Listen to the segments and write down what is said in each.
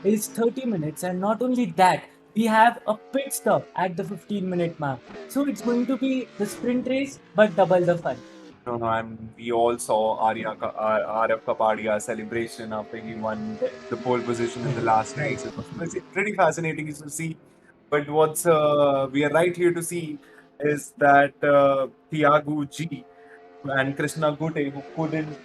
is 30 minutes. And not only that, we have a pit stop at the 15-minute mark. So it's going to be the sprint race, but double the fun. No, no, and we all saw RF Kapadia's celebration after he won the pole position in the last Right. race. It was pretty fascinating to see. But what's we are right here to see is that Thiago G and Krishna Gute, who couldn't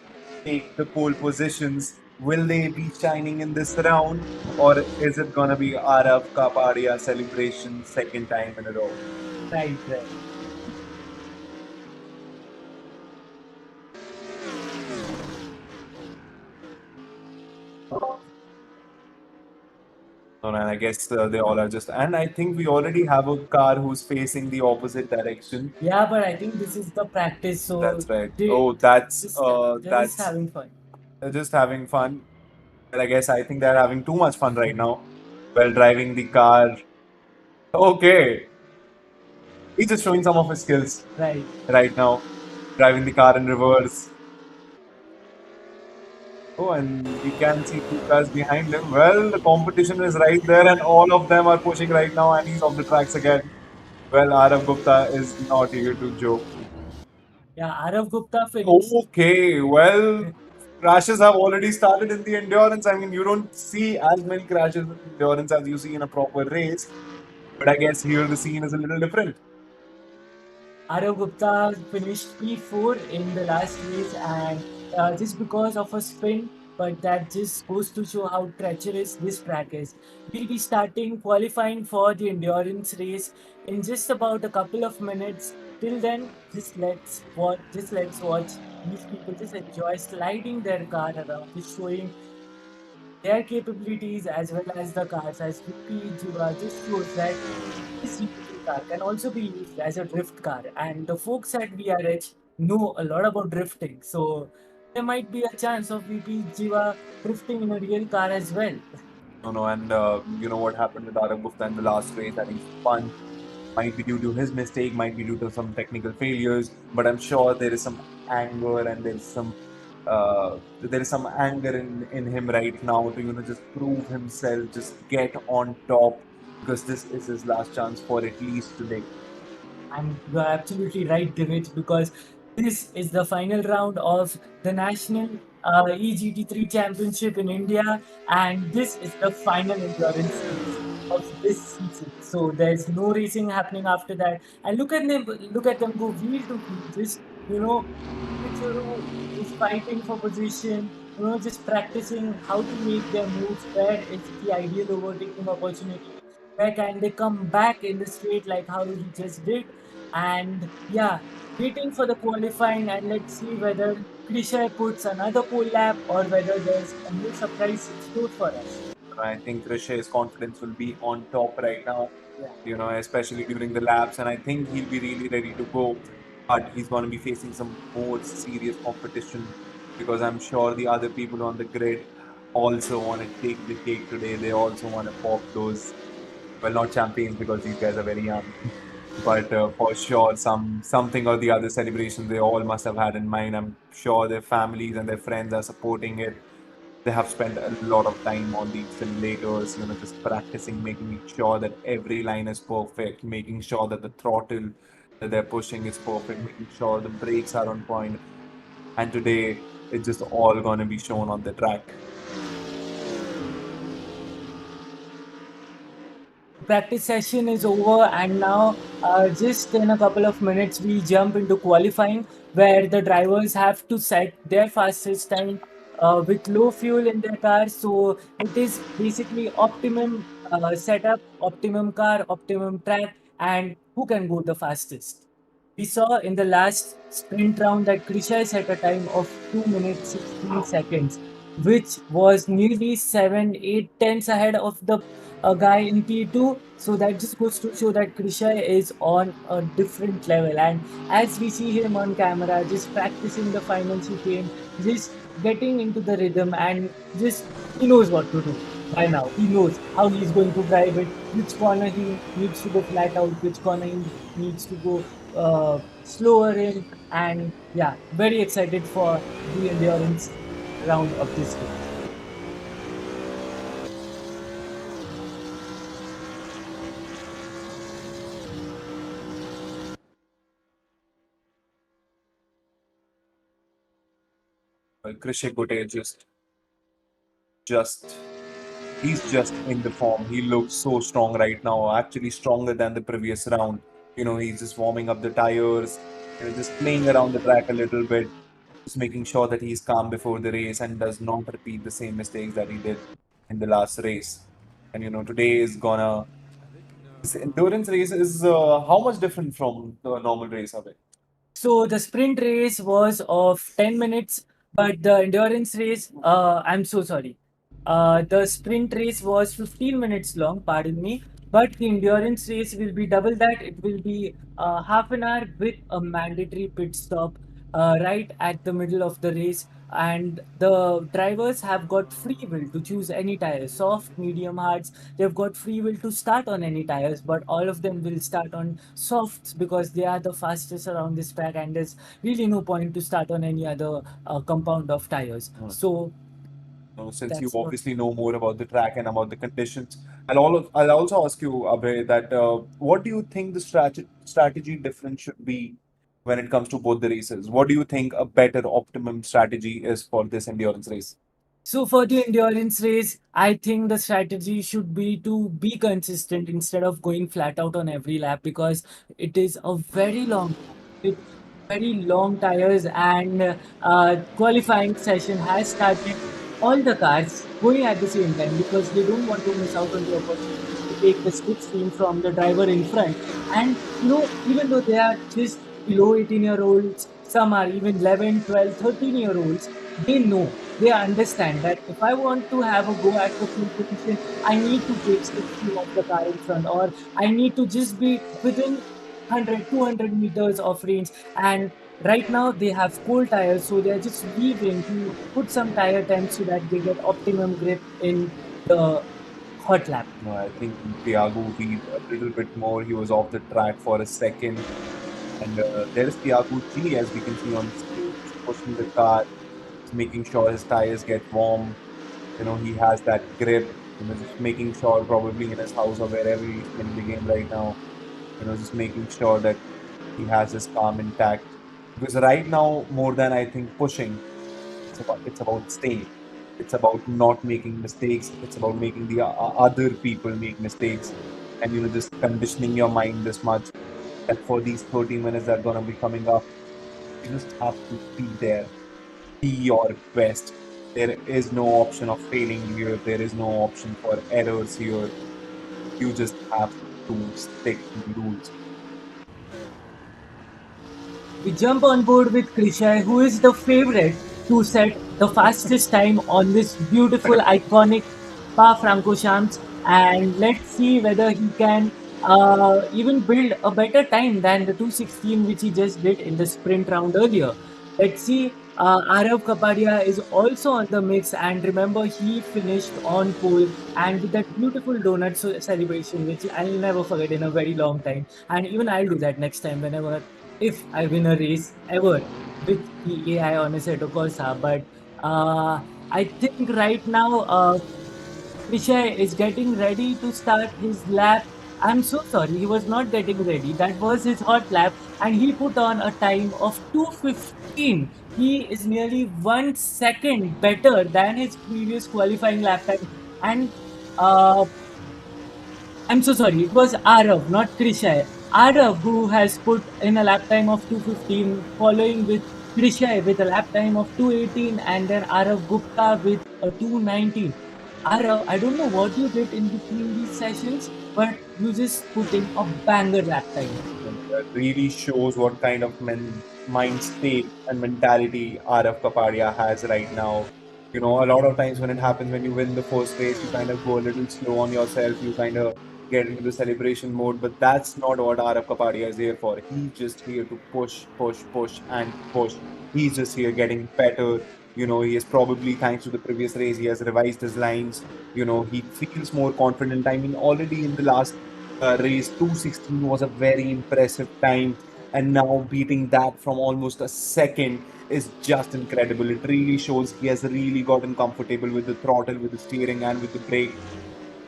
take the pole positions, will they be shining in this round, or is it gonna be RF Kapadia celebration second time in a row? Right, right. No, and I guess they all are just. And I think we already have a car who's facing the opposite direction. Yeah, but I think this is the practice, so That's right. they Oh, that's just they're just that's having fun. they're just having fun. But I guess I think they're having too much fun right now while driving the car. Okay, he's just showing some of his skills Right. right now, driving the car in reverse. Oh, and we can see two cars behind him. Well, the competition is right there, and all of them are pushing right now, and he's off the tracks again. Well, Arav Gupta is not here to joke. Yeah, Arav Gupta finished. Okay, well, crashes have already started in the endurance. I mean, you don't see as many crashes in endurance as you see in a proper race, but I guess here the scene is a little different. Arav Gupta finished P4 in the last race, and just because of a spin, but that just goes to show how treacherous this track is. We'll be starting qualifying for the endurance race in just about a couple of minutes. Till then, just let's watch these people just enjoy sliding their car around, just showing their capabilities as well as the cars. As VP Jiva just shows that this EGT car can also be used as a drift car, and the folks at VRH know a lot about drifting, so there might be a chance of VP Jiva drifting in a real car as well. No, no, and you know what happened with Arav Gupta in the last race? I think spun might be due to his mistake, might be due to some technical failures, but I'm sure there is some anger and there is some anger in him right now to just prove himself, just get on top because this is his last chance for at least today. And you're absolutely right, Divij, because this is the final round of the national EGT3 championship in India, and this is the final endurance race of this season. So there's no racing happening after that. And look at them go wheel to wheel, just switcheroo, just fighting for position. Just practicing how to make their moves. Where is the ideal overtaking opportunity? Where can they come back in the straight like how he just did? And yeah, waiting for the qualifying, and let's see whether Krisha puts another pole lap or whether there's a new surprise in store for us. I think Krish's confidence will be on top right now, Yeah. especially during the laps. And I think he'll be really ready to go. But he's going to be facing some more serious competition because I'm sure the other people on the grid also want to take the cake today. They also want to pop those, well, not champagnes because these guys are very young, but for sure, something or the other celebration they all must have had in mind. I'm sure their families and their friends are supporting it. They have spent a lot of time on these simulators, just practicing, making sure that every line is perfect, making sure that the throttle that they're pushing is perfect, making sure the brakes are on point. And today, it's just all going to be shown on the track. Practice session is over, and now just in a couple of minutes we jump into qualifying, where the drivers have to set their fastest time with low fuel in their car. So it is basically optimum setup, optimum car, optimum track, and who can go the fastest. We saw in the last sprint round that Krisha set a time of 2 minutes 16 seconds, which was nearly 7, 8 tenths ahead of the guy in P2. So that just goes to show that Krisha is on a different level. And as we see him on camera, just practicing the final chicane, just getting into the rhythm, and just he knows what to do by now. He knows how he's going to drive it, which corner he needs to go flat out, which corner he needs to go slower in. And yeah, very excited for the endurance round of this race. Krishay Gote just he's just in the form. He looks so strong right now, actually stronger than the previous round. He's just warming up the tires, just playing around the track a little bit, just making sure that he's calm before the race and does not repeat the same mistakes that he did in the last race. And today is gonna this endurance race is how much different from the normal race of it? So the sprint race was of 10 minutes, but the endurance race, I'm so sorry. The sprint race was 15 minutes long, pardon me, but the endurance race will be double that. It will be half an hour with a mandatory pit stop right at the middle of the race. And the drivers have got free will to choose any tires, soft, medium, hards. They've got free will to start on any tires, but all of them will start on softs because they are the fastest around this track, and there's really no point to start on any other compound of tires. Uh, So since you that's what. obviously know more about the track and about the conditions, I'll also ask you, Abhay, that what do you think the strategy difference should be when it comes to both the races? What do you think a better optimum strategy is for this endurance race? So for the endurance race, I think the strategy should be to be consistent instead of going flat out on every lap because it is a very long with very long tires, and qualifying session has started. All the cars going at the same time because they don't want to miss out on the opportunity to take the slipstream from the driver in front. And even though they are just below 18-year-olds, some are even 11, 12, 13-year-olds, they know, they understand that if I want to have a go at the full position, I need to take slipstream of the car in front, or I need to just be within 100, 200 meters of range. And right now they have cold tires, so they're just weaving to put some tire temps so that they get optimum grip in the hot lap. No, I think Thiago weaved a little bit more. He was off the track for a second. And there is Thiago G, as we can see on the screen, just pushing the car, just making sure his tires get warm. He has that grip, just making sure probably in his house or wherever he's playing the game right now, just making sure that he has his calm intact. Because right now, more than I think pushing, it's about staying. It's about not making mistakes. It's about making the other people make mistakes, and just conditioning your mind this much that for these 30 minutes that are gonna be coming up, you just have to be there, be your best. There is no option of failing here. There is no option for errors here. You just have to stick to the rules. We jump on board with Krishna, who is the favorite to set the fastest time on this beautiful, iconic Spa-Francorchamps, and let's see whether he can even build a better time than the 2:16 which he just did in the sprint round earlier. Let's see. Arav Kapadia is also on the mix, and remember, he finished on pole and with that beautiful donut celebration, which I'll never forget in a very long time. And even I'll do that next time whenever if I win a race ever with the AI on a Assetto Corsa. But I think right now Vishay is getting ready to start his lap. I'm so sorry, he was not getting ready. That was his hot lap, and he put on a time of 2:15. He is nearly 1 second better than his previous qualifying lap time. And uh, I'm so sorry. It was Arav, not Krishay. Arav who has put in a lap time of 2:15, following with Krishay with a lap time of 2:18, and then Arav Gupta with a 2:19. Arav, I don't know what you did in between these sessions, but you just put in a banger lap time. That really shows what kind of mind state and mentality RF Kapadia has right now. A lot of times when it happens, when you win the first race, you kind of go a little slow on yourself. You kind of get into the celebration mode, but that's not what RF Kapadia is here for. He's just here to push, push, push, and push. He's just here getting better. He is probably, thanks to the previous race, he has revised his lines. He feels more confident. I mean, already in the last race 2:16 was a very impressive time, and now beating that from almost a second is just incredible. It really shows he has really gotten comfortable with the throttle, with the steering, and with the brake.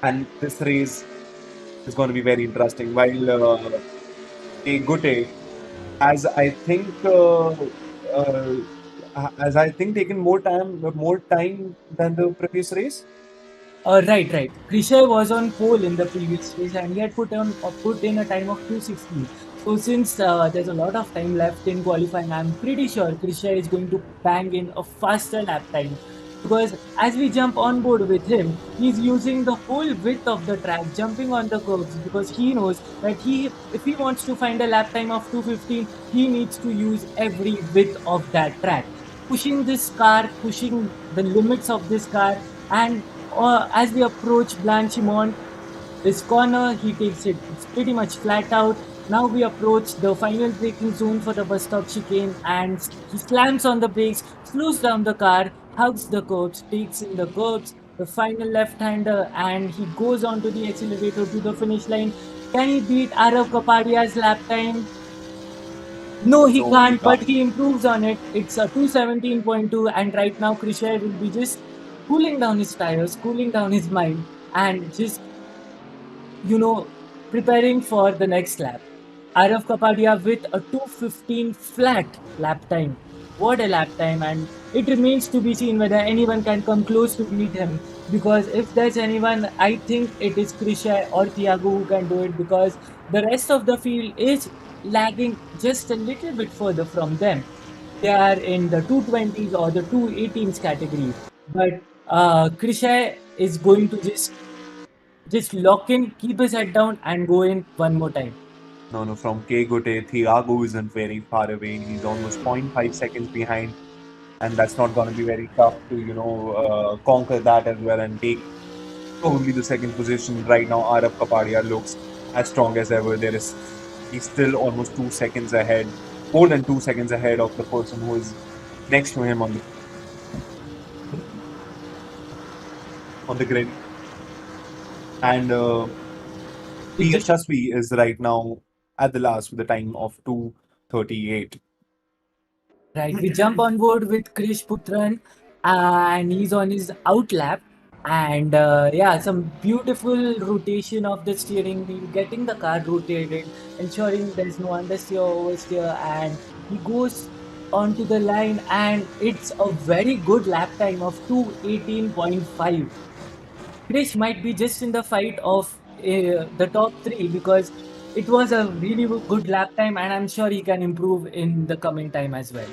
And this race is going to be very interesting. While Gute, as I think has I think taken more time than the previous race. Right. Krisha was on pole in the previous race and he had put in a time of 2:16. So since there's a lot of time left in qualifying, I'm pretty sure Krisha is going to bang in a faster lap time because as we jump on board with him, he's using the whole width of the track, jumping on the curbs because he knows that if he wants to find a lap time of 2:15, he needs to use every width of that track, pushing this car, pushing the limits of this car, and as we approach Blanchimont, this corner, he takes it. It's pretty much flat out. Now we approach the final braking zone for the bus stop chicane, and he slams on the brakes, slows down the car, hugs the curbs, takes in the curbs, the final left-hander, and he goes onto the accelerator to the finish line. Can he beat Arav Kapadia's lap time? No, he No, he can't, but can't. he improves on it. It's a 2:17.2, and right now Krisha will be just cooling down his tires, cooling down his mind, and just you know, preparing for the next lap. Arav Kapadia with a 2:15 flat lap time. What a lap time! And it remains to be seen whether anyone can come close to beat him. Because if there's anyone, I think it is Krisha or Thiago who can do it because the rest of the field is lagging just a little bit further from them. They are in the 220s or the 218s category. But Krisha is going to just lock in, keep his head down, and go in one more time. No, no, from Kegote, Thiago isn't very far away. He's almost zero point 0.5 seconds behind, and that's not going to be very tough to, conquer that as well and take only the second position. Right now, Arab Kapadia looks as strong as ever. He's still almost 2 seconds ahead, more than 2 seconds ahead of the person who is next to him on the grid. And We P. just Yashasvi is right now at the last with a time of 2:38. right. We jump on board with Krish Putran, and he's on his out lap. And yeah, some beautiful rotation of the steering wheel, getting the car rotated, ensuring there's no understeer or oversteer, and he goes onto the line, and it's a very good lap time of 2:18.5. Krish might be just in the fight of the top three because it was a really good lap time, and I'm sure he can improve in the coming time as well.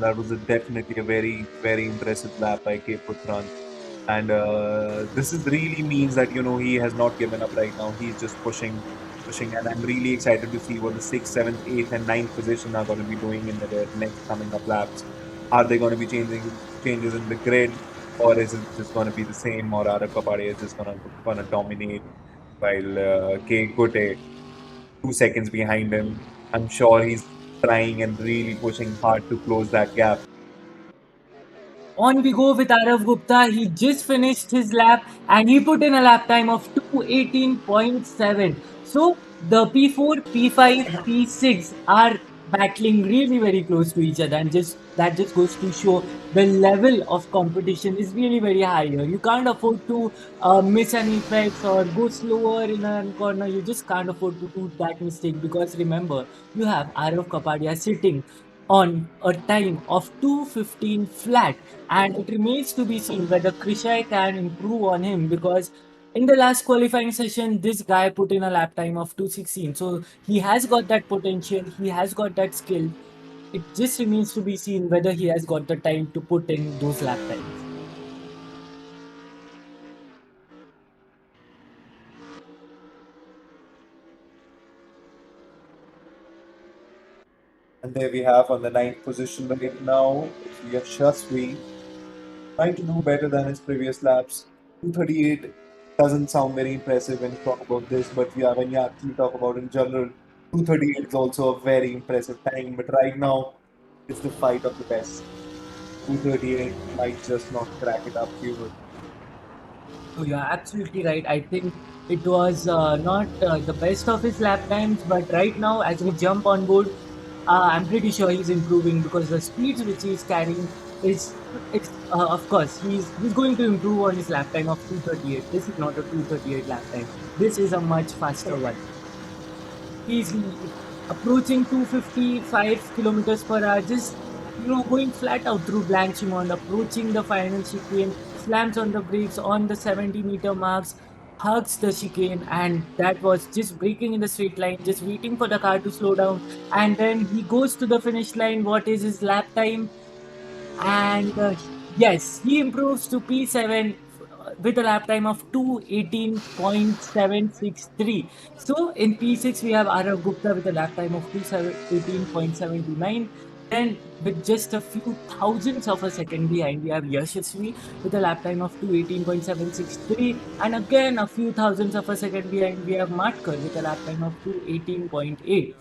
That was definitely a very, very impressive lap by K. Putran. And this is really means that, he has not given up right now. He's just pushing, pushing. And I'm really excited to see what the sixth, seventh, eighth, and ninth position are going to be doing in the next coming up laps. Are they going to be changing changes in the grid? Or is it just going to be the same? Or Arab Kapade is just going to dominate while K. Gute 2 seconds behind him. I'm sure he's trying and really pushing hard to close that gap. On we go with Arav Gupta. He just finished his lap and he put in a lap time of 2:18.7. So the P4, P5, P6 are battling really very close to each other, and just that just goes to show the level of competition is really very high here. You can't afford to miss any effects or go slower in a corner. You just can't afford to do that mistake because remember, you have Arav Kapadia sitting on a time of 2:15 flat, and it remains to be seen whether Krishai can improve on him because in the last qualifying session this guy put in a lap time of 2:16, so he has got that potential, he has got that skill. It just remains to be seen whether he has got the time to put in those lap times. And there we have on the ninth position right now, it's Yashasvi trying to do better than his previous laps. 2:38 doesn't sound very impressive when you talk about this, but yeah, when you actually talk about in general, 2:38 is also a very impressive time. But right now, it's the fight of the best. 2:38 might just not crack it up here. So you're absolutely right. I think it was not the best of his lap times, but right now, as we jump on board, I'm pretty sure he's improving because the speeds which he's carrying is, it's of course he's going to improve on his lap time of 2:38. This is not a 2:38 lap time. This is a much faster one. He's approaching 255 kilometers per hour. Just going flat out through blank Shimon, approaching the final chicane, slams on the brakes on the 70-meter marks, hugs the chicane, and that was just braking in the straight line, just waiting for the car to slow down. And then he goes to the finish line. What is his lap time? And yes, he improves to P7 with a lap time of 2:18.763. So in P6, we have Arav Gupta with a lap time of 2:18.729. Then, with just a few thousandths of a second behind, we have Yashasvi with a lap time of 2:18.763. And again, a few thousandths of a second behind, we have Matkar with a lap time of 2:18.8.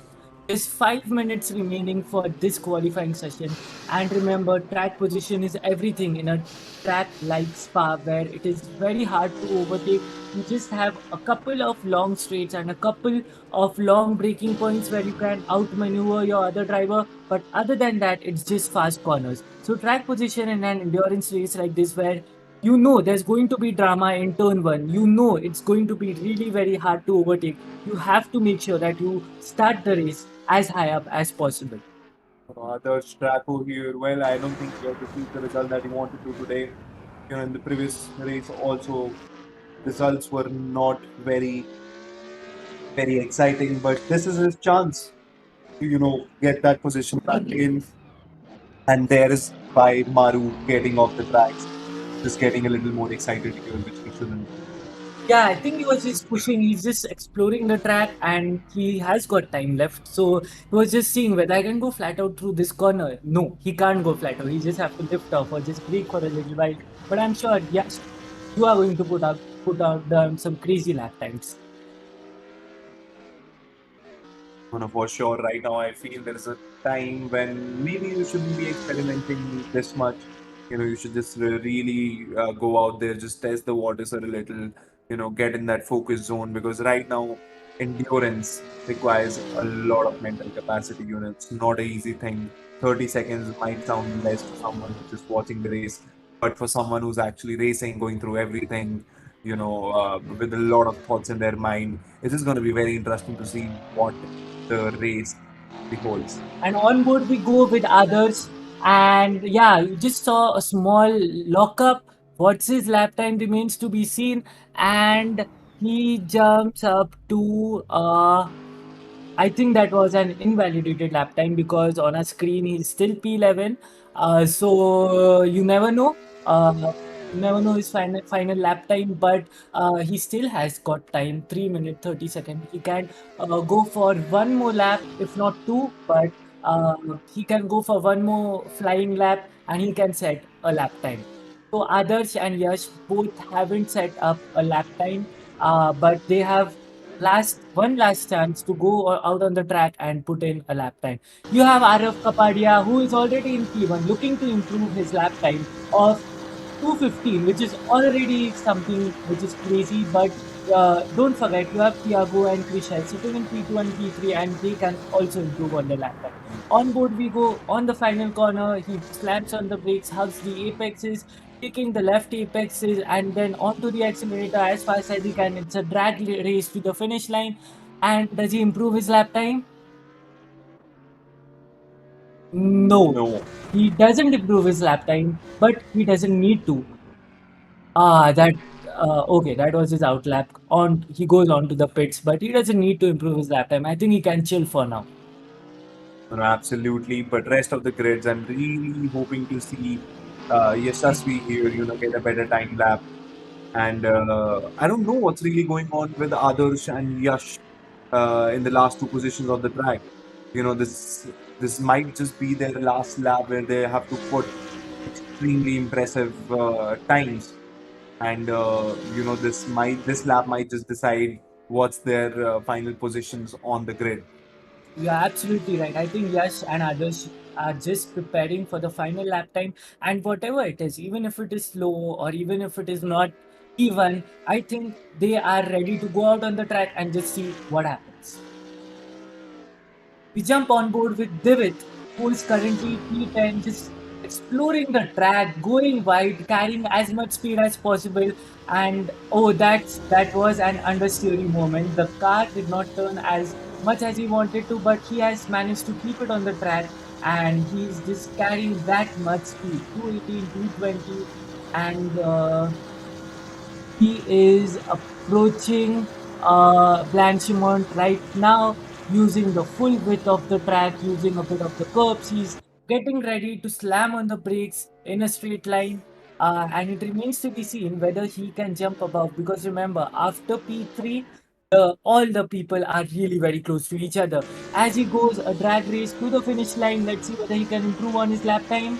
There's 5 minutes remaining for this qualifying session. And remember, track position is everything in a track like Spa, where it is very hard to overtake. You just have a couple of long straights and a couple of long braking points where you can outmaneuver your other driver. But other than that, it's just fast corners. So, track position in an endurance race like this, where there's going to be drama in turn one. It's going to be really very hard to overtake. You have to make sure that you start the race as high up as possible. The Strapo here, well, I don't think he has achieved the result that he wanted to today. In the previous race also, results were not very exciting, but this is his chance to, get that position back in. And there is by Maru getting off the tracks, just getting a little more excited here, which he shouldn't. Yeah, I think he was just pushing, he's just exploring the track and he has got time left. So he was just seeing whether I can go flat out through this corner. No, he can't go flat out. He just have to lift off or just brake for a little while. But I'm sure, yes, you are going to put out some crazy lap times. For sure, right now I feel there is a time when maybe you shouldn't be experimenting this much. You should just really go out there, just test the waters a little, get in that focus zone because right now endurance requires a lot of mental capacity. It's not an easy thing. 30 seconds might sound less to someone who's just watching the race, but for someone who's actually racing, going through everything, with a lot of thoughts in their mind, it is going to be very interesting to see what the race beholds. And on board we go with others. And yeah, you just saw a small lockup. What's his lap time remains to be seen. And he jumps up to I think that was an invalidated lap time because on a screen he's still P11. So you never know his final lap time, but he still has got time, 3 minutes 30 seconds. He can go for one more lap, if not two, but he can go for one more flying lap and he can set a lap time. So Adarsh and Yash both haven't set up a lap time, but they have last chance to go out on the track and put in a lap time. You have Arav Kapadia, who is already in P1, looking to improve his lap time of 2:15, which is already something which is crazy. But don't forget, you have Tiago and Krishel sitting in P2 and P3, and they can also improve on the lap time. On board we go on the final corner. He slams on the brakes, hugs the apexes, taking the left apexes, and then onto the accelerator as fast as he can. It's a drag race to the finish line. And does he improve his lap time? No, No, he doesn't improve his lap time, but he doesn't need to. That okay. That was his outlap. He goes on to the pits, but he doesn't need to improve his lap time. I think he can chill for now. absolutely. But rest of the grids, I'm really hoping to see Yashasvi here, get a better time lap. And I don't know what's really going on with Adarsh and Yash in the last two positions of the track. This might just be their last lap where they have to put extremely impressive times, and this lap might just decide what's their final positions on the grid. You're absolutely right. I think Yash and others are just preparing for the final lap time, and whatever it is, even if it is slow or even if it is not even, I think they are ready to go out on the track and just see what happens. We jump on board with Divit, who is currently P10, just exploring the track, going wide, carrying as much speed as possible. And oh, that was an understeering moment. The car did not turn as much as he wanted to, but he has managed to keep it on the track. and he's just carrying that much speed, 218, 220, and he is approaching Blanchimont right now using the full width of the track, using a bit of the curbs. He's getting ready to slam on the brakes in a straight line. And it remains to be seen whether he can jump above. Because remember, after P3, all the people are really very close to each other. As he goes a drag race to the finish line, let's see whether he can improve on his lap time.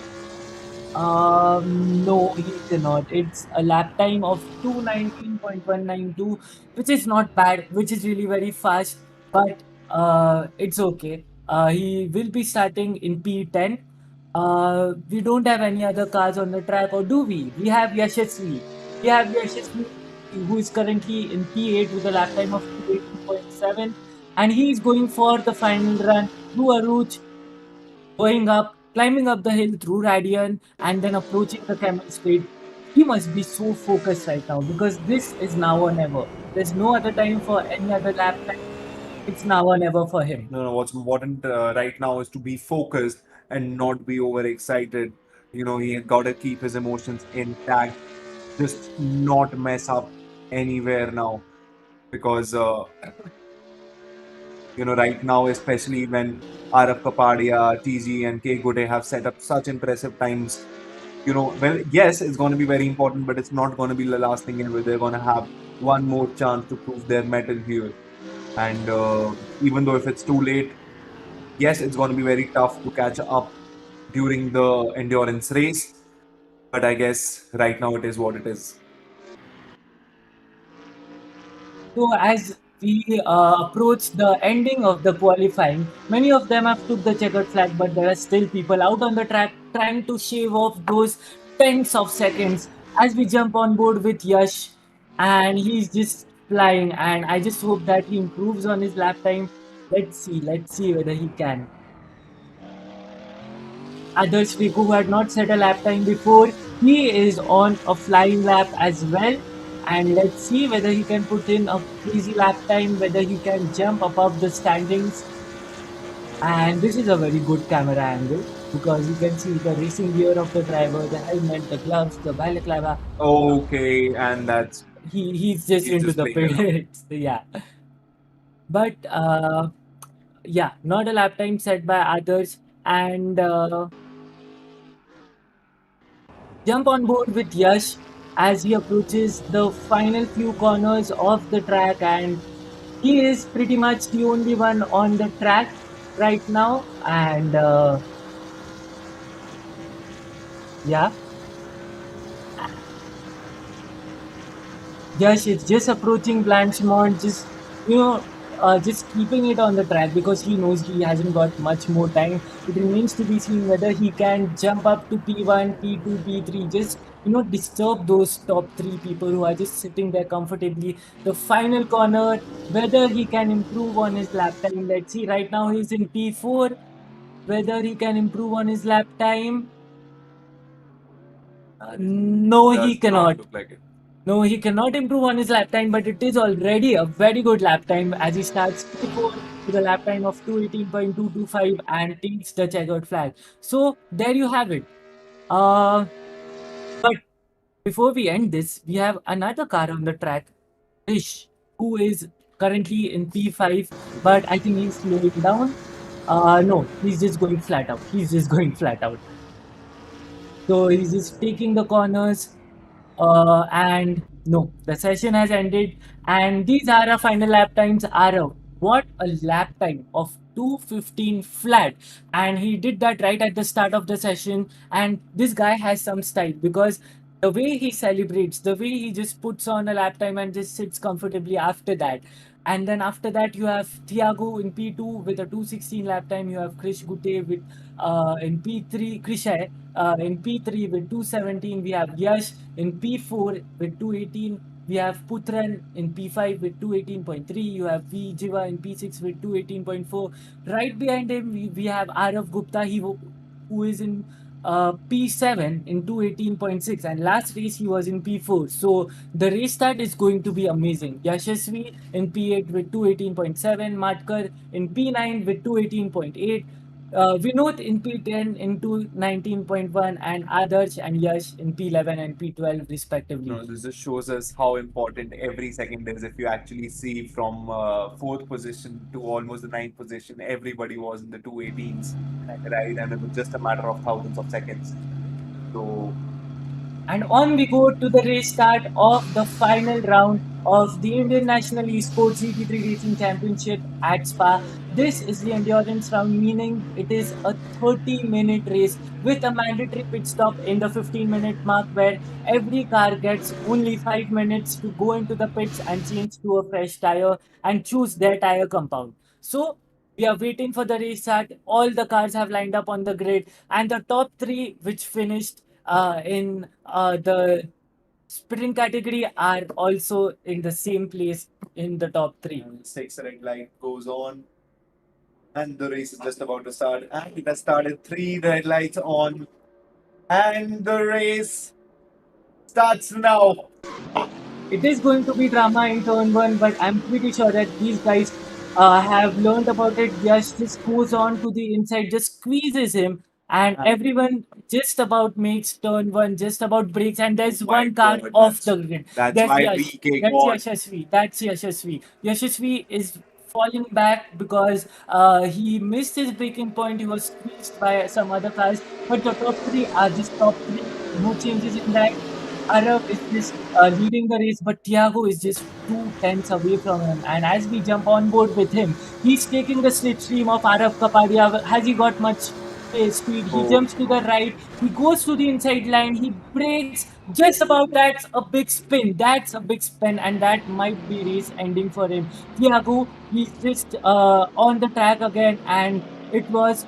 no, he cannot. It's a lap time of 219.192, which is not bad, which is really very fast, but it's okay. He will be starting in P10. We don't have any other cars on the track, or do we? We have Yashasvi. We have Yashasvi, who is currently in P8 with a lap time of 218.7, and he is going for the final run through a route going up, climbing up the hill through Radian, and then approaching the Camel Straight. He must be so focused right now because this is now or never. There's no other time for any other lap time. It's now or never for him. No, no, what's important right now is to be focused and not be overexcited. He got to keep his emotions intact, just not mess up anywhere now. Because, right now, especially when Araf Kapadia, TG, and K Gode have set up such impressive times, well, yes, it's going to be very important, but it's not going to be the last thing ever. They're going to have one more chance to prove their mettle here. And even though if it's too late, yes, it's going to be very tough to catch up during the endurance race. But I guess right now it is what it is. So as we approach the ending of the qualifying, many of them have took the checkered flag, but there are still people out on the track trying to shave off those tenths of seconds as we jump on board with Yash, and he's just flying. And I just hope that he improves on his lap time. Let's see whether he can. Others who had not set a lap time before, he is on a flying lap as well. And let's see whether he can put in a crazy lap time, whether he can jump above the standings. And this is a very good camera angle because you can see the racing gear of the driver, the helmet, the gloves, the balaclava. Okay, and that's He's just he's into just the playing around. pits. Yeah. But yeah, not a lap time set by others. And jump on board with Yash as he approaches the final few corners of the track, and he is pretty much the only one on the track right now. And yeah, Yash is just approaching Blanchimont, just just keeping it on the track because he knows he hasn't got much more time. It remains to be seen whether he can jump up to P1, P2, P3, just disturb those top three people who are just sitting there comfortably. The final corner, whether he can improve on his lap time. Let's see. Right now he's in P4. Whether he can improve on his lap time. No, he Does not cannot. look like it. No, he cannot improve on his lap time, but it is already a very good lap time as he starts P4 with a lap time of 218.225 and takes the checkered flag. So there you have it. Uh, but before we end this, we have another car on the track, Rish, who is currently in P5, but I think he's slowing down. No, he's just going flat out. He's just going flat out. So he's just taking the corners. And no, the session has ended. And these are our final lap times. Arav, what a lap time of 2:15 flat. And he did that right at the start of the session. And this guy has some style because the way he celebrates, the way he just puts on a lap time and just sits comfortably after that. And then after that, you have Thiago in P2 with a 2:16 lap time. You have Krish Gute with in P3, Krishai in P3 with 2:17. We have Yash in P4 with 2:18. We have Putran in P5 with 2:18.3. You have V Jiva in P6 with 2:18.4. Right behind him, we have Arav Gupta, who is in P7 in 2:18.6, and last race he was in P4. So the race start is going to be amazing. Yashasvi in P8 with 2:18.7, Matkar in P9 with 2:18.8. Vinod in P10 into 19.1 and Adarsh and Yash in P11 and P12 respectively. No, this just shows us how important every second is. If you actually see from fourth position to almost the ninth position, everybody was in the 218s, right? And it was just a matter of thousands of seconds. So, And on we go to the race start of the final round of the Indian National Esports ET3 Racing Championship at Spa. This is the endurance round, meaning it is a 30-minute race with a mandatory pit stop in the 15-minute mark where every car gets only 5 minutes to go into the pits and change to a fresh tire and choose their tire compound. So we are waiting for the race start. All the cars have lined up on the grid, and the top three, which finished in the sprint category, are also in the same place in the top three. and six red light goes on, and the race is just about to start. And it has started. Three red lights on, and the race starts now. It is going to be drama in turn one, but I'm pretty sure that these guys have learned about it. Yash just goes on to the inside, just squeezes him, and And everyone just about makes turn one, just about breaks, and there's my one car God, off the grid. that's There's why Yash. VK That's got. Yashasvi. That's Yashasvi. Yashasvi is falling back because he missed his breaking point. He was squeezed by some other cars, but the top three are just top three. No changes in that. Arav is just leading the race, but Thiago is just 2 tenths away from him. And as we jump on board with him, he's taking the slipstream of Arav Kapadia. Has he got much speed? He Oh, jumps to the right. He goes to the inside line. He breaks just about. That's a big spin. That's a big spin, and that might be race ending for him. Thiago, he's just on the track again, and it was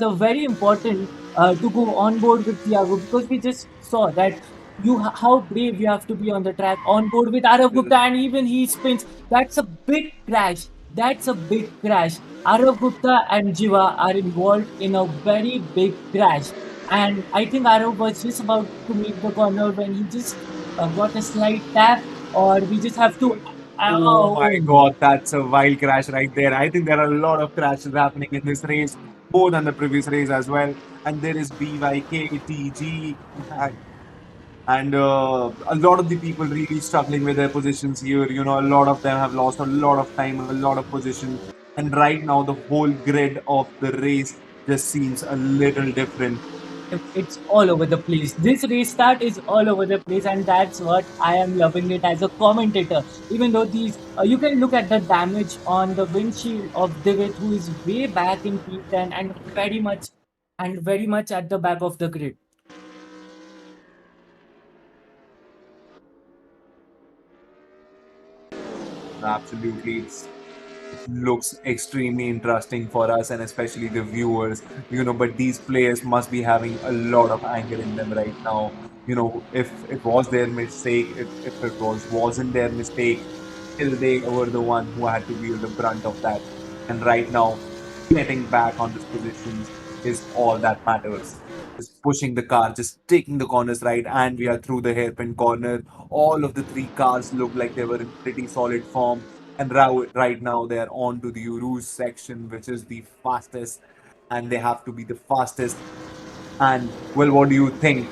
a very important to go on board with Thiago because we just saw that how brave you have to be on the track on board with Arav Gupta, and even he spins. That's a big crash. That's a big crash. Arav Gupta and Jiva are involved in a very big crash, and I think Arav was just about to make the corner when he just got a slight tap, or we just have to. oh Oh, my God, that's a wild crash right there. I think there are a lot of crashes happening in this race, more than the previous race as well. And there is BYK, TG, and a lot of the people really struggling with their positions here. You know, a lot of them have lost a lot of time, a lot of position. And right now, the whole grid of the race just seems a little different. it's all over the place. This restart is all over the place, and that's what I am loving it as a commentator. Even though you can look at the damage on the windshield of Divit, who is way back in P10 and very much at the back of the grid. Absolutely, it looks extremely interesting for us and especially the viewers, you know. But these players must be having a lot of anger in them right now. You know, if it was their mistake, if it wasn't their mistake, still they were the one who had to bear the brunt of that. And right now, getting back on these positions is all that matters. Just pushing the car, just taking the corners right, and we are through the hairpin corner. All of the three cars look like they were in pretty solid form. And right now they are on to the Urus section, which is the fastest, and they have to be the fastest. And well, what do you think,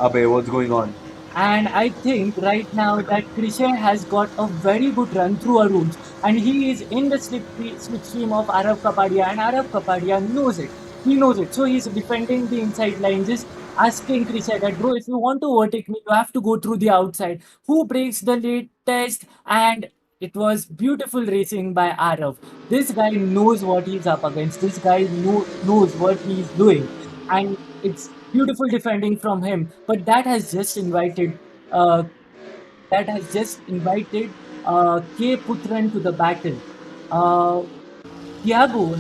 Abe? What's going on? And I think right now that Krishan has got a very good run through Aruns, and he is in the slipstream of Arav Kapadia, and Arav Kapadia knows it. He knows it. So he's defending the inside line, just asking Krishan that, bro, if you want to overtake me, you have to go through the outside. Who breaks the late test? And it was beautiful racing by Arav. This guy knows what he's up against. This guy knows what he's doing. And it's beautiful defending from him. But uh, that has just invited K Putran to the battle. Uh, Thiago,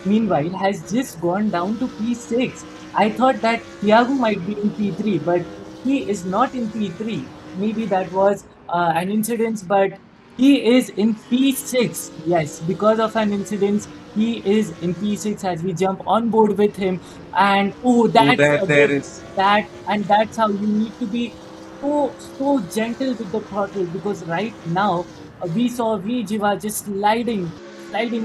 meanwhile, has just gone down to P6. I thought that Thiago might be in P3, but he is not in P3. Maybe that was an incident, but he is in P6. Yes, because of an incident, he is in P6 as we jump on board with him. And oh, Oh, that's a there bit is. and that's how you need to be so gentle with the throttle because right now we saw V Jiva just sliding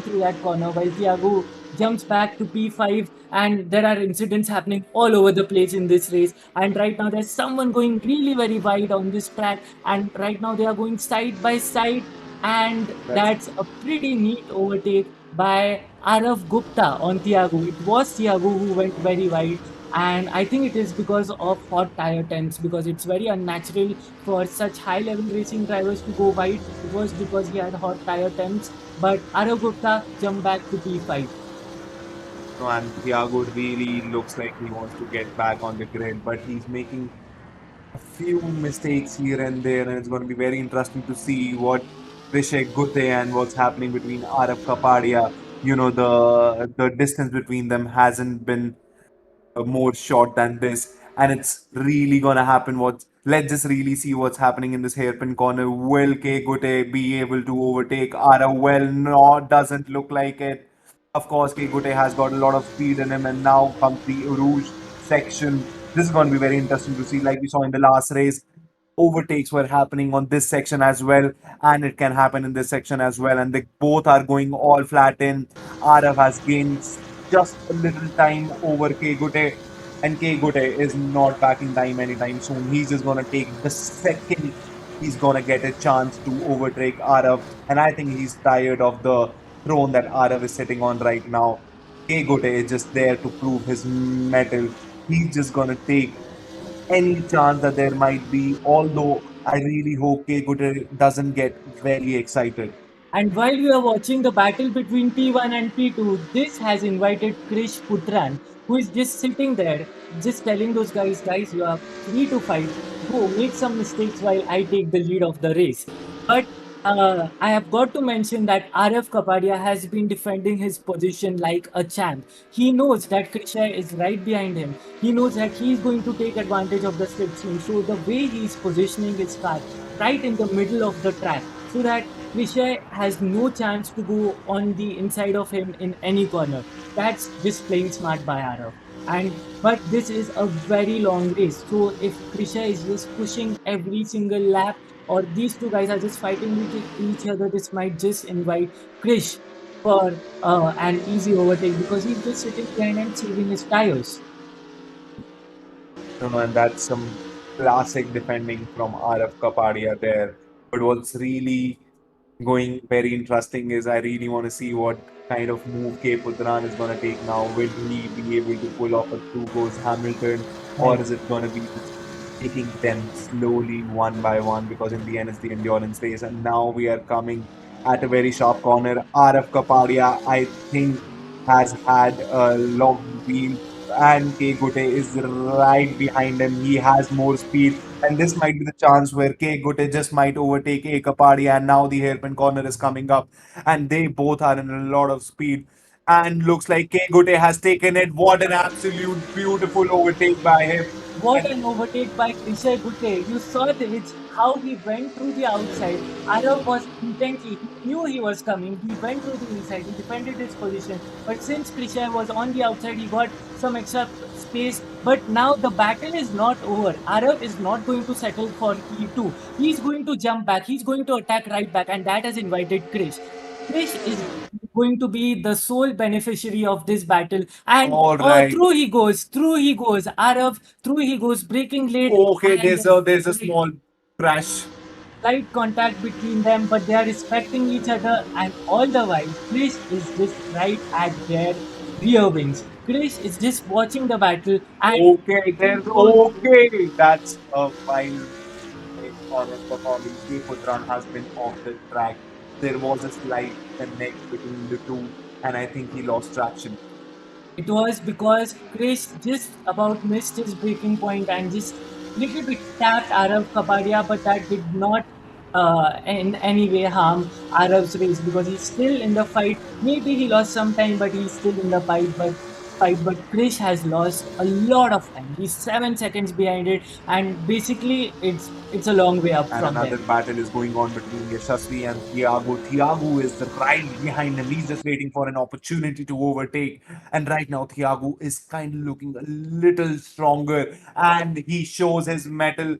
through that corner while Thiago jumps back to P5, and there are incidents happening all over the place in this race. And right now, there's someone going really very wide on this track, and right now they are going side by side, and That's that's a pretty neat overtake by Arav Gupta on Thiago. It was Thiago who went very wide, and I think it is because of hot tire temps, because it's very unnatural for such high level racing drivers to go wide. It was because he had hot tire temps, but Arav Gupta jumped back to P5. no, and Thiago really looks like he wants to get back on the grid, but he's making a few mistakes here and there, and it's going to be very interesting to see what Vishay Gute and what's happening between Arab Kapadia. You know, the distance between them hasn't been more short than this, and it's really gonna happen. What Let's just really see what's happening in this hairpin corner. Will K Gute be able to overtake Ara? Well, no, doesn't look like it. Of course, K Gute has got a lot of speed in him, and now comes the Rouge section. This is going to be very interesting to see, like we saw in the last race. Overtakes were happening on this section as well, and it can happen in this section as well. And they both are going all flat in. Arav has gained just a little time over K Gute, and K Gute is not backing time anytime soon. He's just gonna take the second he's gonna get a chance to overtake Arav, and I think he's tired of the throne that Arav is sitting on right now. K Gute is just there to prove his metal. He's just gonna take any chance that there might be, although I really hope K Gute doesn't get very excited. And while we are watching the battle between P1 and P2, this has invited Krish Putran, who is just sitting there, just telling those guys, you are free to fight. Go make some mistakes while I take the lead of the race. But I have got to mention that RF Kapadia has been defending his position like a champ. He knows that Krisha is right behind him. He knows that he is going to take advantage of the slipstream. So the way he is positioning his car right in the middle of the track, so that Vishay has no chance to go on the inside of him in any corner. That's just playing smart by Arav. And but this is a very long race. So if Krisha is just pushing every single lap, or these two guys are just fighting with each other, this might just invite Krish for an easy overtake, because he's just sitting behind and saving his tires. You know, and that's some classic defending from RF Kapadia there. But what's really going very interesting is I really want to see what kind of move K Putran is going to take now. Will he be able to pull off a two goes Hamilton, or Right. is it going to be just taking them slowly one by one? Because in the end, it's the endurance race. And now we are coming at a very sharp corner. RF Kapadia, I think, has had a long wheel, and K Gute is right behind him. He has more speed, and this might be the chance where K Gute just might overtake A Kapadi, and now the hairpin corner is coming up, and they both are in a lot of speed. And looks like K Gute has taken it. What an absolute beautiful overtake by him. What And an overtake by Krishay Gute. You saw this, how he went through the outside. Arav was intently, he knew he was coming. He went through the inside, he defended his position. But since Krishay was on the outside, he got some extra space. But now the battle is not over. Arav is not going to settle for P2. He's going to jump back, he's going to attack right back, and that has invited Krish. Krish is going to be the sole beneficiary of this battle. And all right. through he goes, Arav, through he goes, breaking late, Okay, and there's a slight, small crash. slight contact between them, but they are respecting each other. And all the while, Krish is just right at their rear wings. Krish is just watching the battle, and Okay, he there's goes. okay. That's a fine on his performance. K Putran has been off the track. There was a slight connect between the two, and I think he lost traction. It was because Chris just about missed his breaking point and just little bit tapped Arav Kapadia, but that did not in any way harm Arav's race, because he's still in the fight. Maybe he lost some time, but he's still in the fight. But Krish has lost a lot of time. He's 7 seconds behind it, and basically it's a long way up And from another them. battle is going on between Yashasvi and Thiago. Thiago is right behind him. He's just waiting for an opportunity to overtake. And right now, Thiago is kind of looking a little stronger, and he shows his mettle.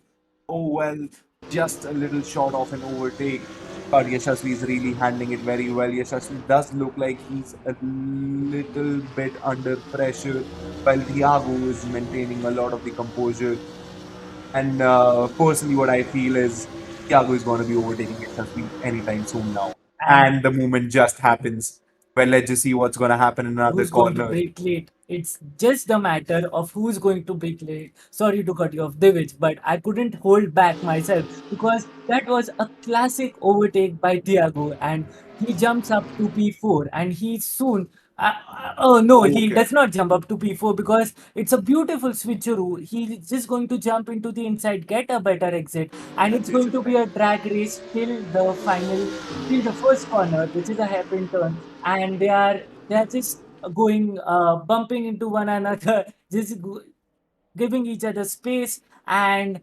Oh well, just a little short of an overtake. But Yashasvi is really handling it very well. Yashasvi does look like he's a little bit under pressure, while Thiago is maintaining a lot of the composure. And personally, what I feel is Thiago is going to be overtaking Yashasvi anytime soon now. And And the movement just happens. Well, let's just see what's going to happen in another who's going to corner. break late. It's just the matter of who's going to break late. Sorry to cut you off, Divij, but I couldn't hold back myself because that was a classic overtake by Thiago, and he jumps up to P4, and he soon. Oh no, he Okay. does not jump up to P4 because it's a beautiful switcheroo. He's just going to jump into the inside, get a better exit, and Let's it's see his going to be a effect. drag race till the first corner, which is a hairpin turn, and they are just going bumping into one another, giving each other space. And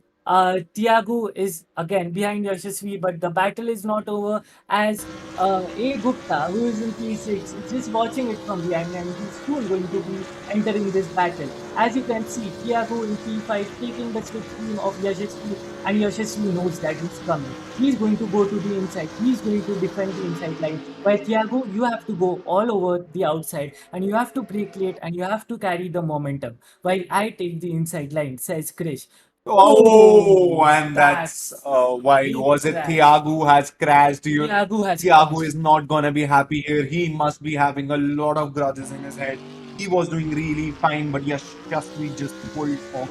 Tiago is again behind Yashasvi, but the battle is not over as A. Gupta, who is in P6, is just watching it from behind, and he's soon going to be entering this battle. As you can see, Tiago in P5 taking the slipstream of Yashasvi, and Yashasvi knows that he's coming. He's going to go to the inside. He's going to defend the inside line. While Thiago, you have to go all over the outside, and you have to break late, and you have to carry the momentum. While I take the inside line, says Krish. Oh, Oh, and that's that's why big was it crash. Thiago has crashed here. Thiago has Thiago crashed. is not gonna be happy here. He must be having a lot of grudges in his head. He was doing really fine, but Yashasvi just pulled off